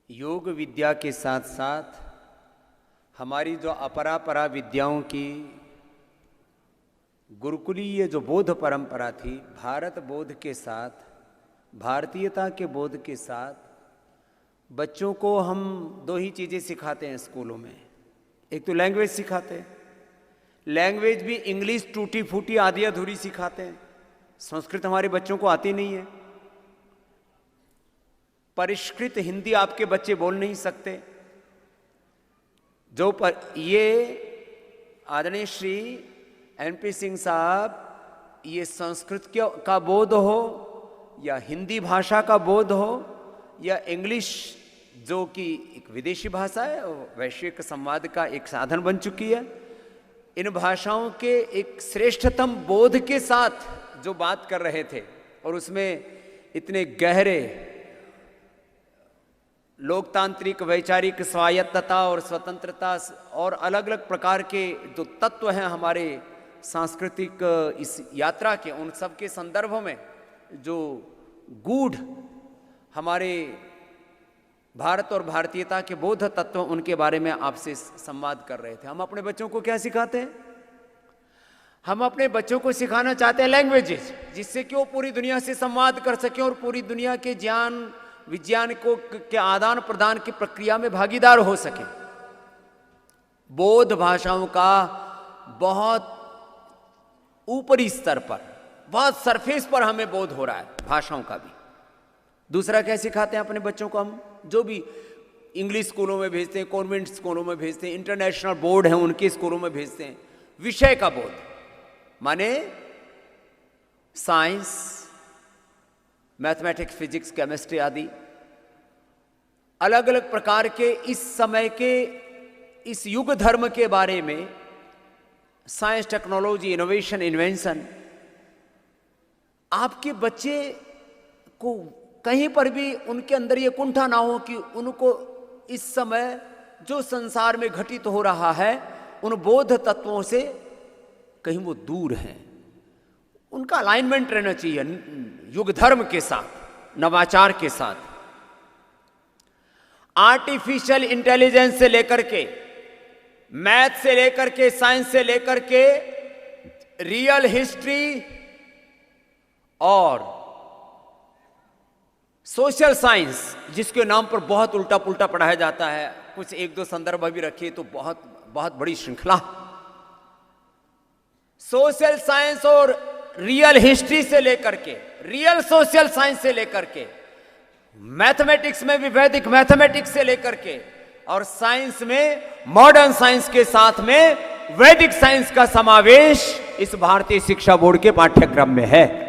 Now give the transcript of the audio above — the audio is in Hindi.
योग विद्या के साथ साथ हमारी जो अपरापरा विद्याओं की गुरुकुलीय जो बौद्ध परंपरा थी, भारत बोध के साथ, भारतीयता के बोध के साथ बच्चों को हम दो ही चीज़ें सिखाते हैं स्कूलों में। एक तो लैंग्वेज सिखाते हैं, लैंग्वेज भी इंग्लिश टूटी फूटी आधी अधूरी सिखाते हैं। संस्कृत हमारे बच्चों को आती नहीं है, परिष्कृत हिंदी आपके बच्चे बोल नहीं सकते। ये आदरणीय श्री एनपी सिंह साहब, ये संस्कृत का बोध हो या हिंदी भाषा का बोध हो या इंग्लिश जो कि एक विदेशी भाषा है, वैश्विक संवाद का एक साधन बन चुकी है, इन भाषाओं के एक श्रेष्ठतम बोध के साथ जो बात कर रहे थे और उसमें इतने गहरे लोकतांत्रिक वैचारिक स्वायत्तता और स्वतंत्रता और अलग अलग प्रकार के जो तत्व हैं हमारे सांस्कृतिक इस यात्रा के, उन सब के संदर्भ में जो गूढ़ हमारे भारत और भारतीयता के बोध तत्व, उनके बारे में आपसे संवाद कर रहे थे। हम अपने बच्चों को क्या सिखाते हैं? हम अपने बच्चों को सिखाना चाहते हैं लैंग्वेजेस, जिससे कि वो पूरी दुनिया से संवाद कर सकें और पूरी दुनिया के ज्ञान विज्ञान को के आदान प्रदान की प्रक्रिया में भागीदार हो सके। बौद्ध भाषाओं का बहुत ऊपरी स्तर पर, बहुत सरफेस पर हमें बोध हो रहा है भाषाओं का भी। दूसरा क्या सिखाते हैं अपने बच्चों को? हम जो भी इंग्लिश स्कूलों में भेजते हैं, कॉन्वेंट स्कूलों में भेजते हैं, इंटरनेशनल बोर्ड हैं उनके स्कूलों में भेजते हैं, विषय का बोध माने साइंस, मैथमेटिक्स, फिजिक्स, केमिस्ट्री आदि अलग अलग प्रकार के इस समय के इस युग धर्म के बारे में, साइंस, टेक्नोलॉजी, इनोवेशन, इन्वेंशन, आपके बच्चे को कहीं पर भी उनके अंदर ये कुंठा ना हो कि उनको इस समय जो संसार में घटित हो रहा है उन बोध तत्वों से कहीं वो दूर हैं। उनका अलाइनमेंट रहना चाहिए युग धर्म के साथ, नवाचार के साथ। आर्टिफिशियल इंटेलिजेंस से लेकर के, मैथ से लेकर के, साइंस से लेकर के, रियल हिस्ट्री और सोशल साइंस, जिसके नाम पर बहुत उल्टा पुल्टा पढ़ाया जाता है, कुछ एक दो संदर्भ अभी रखिए तो बहुत बहुत बड़ी श्रृंखला। सोशल साइंस और रियल हिस्ट्री से लेकर के, रियल सोशल साइंस से लेकर के, मैथमेटिक्स में भी वैदिक मैथमेटिक्स से लेकर के, और साइंस में मॉडर्न साइंस के साथ में वैदिक साइंस का समावेश इस भारतीय शिक्षा बोर्ड के पाठ्यक्रम में है।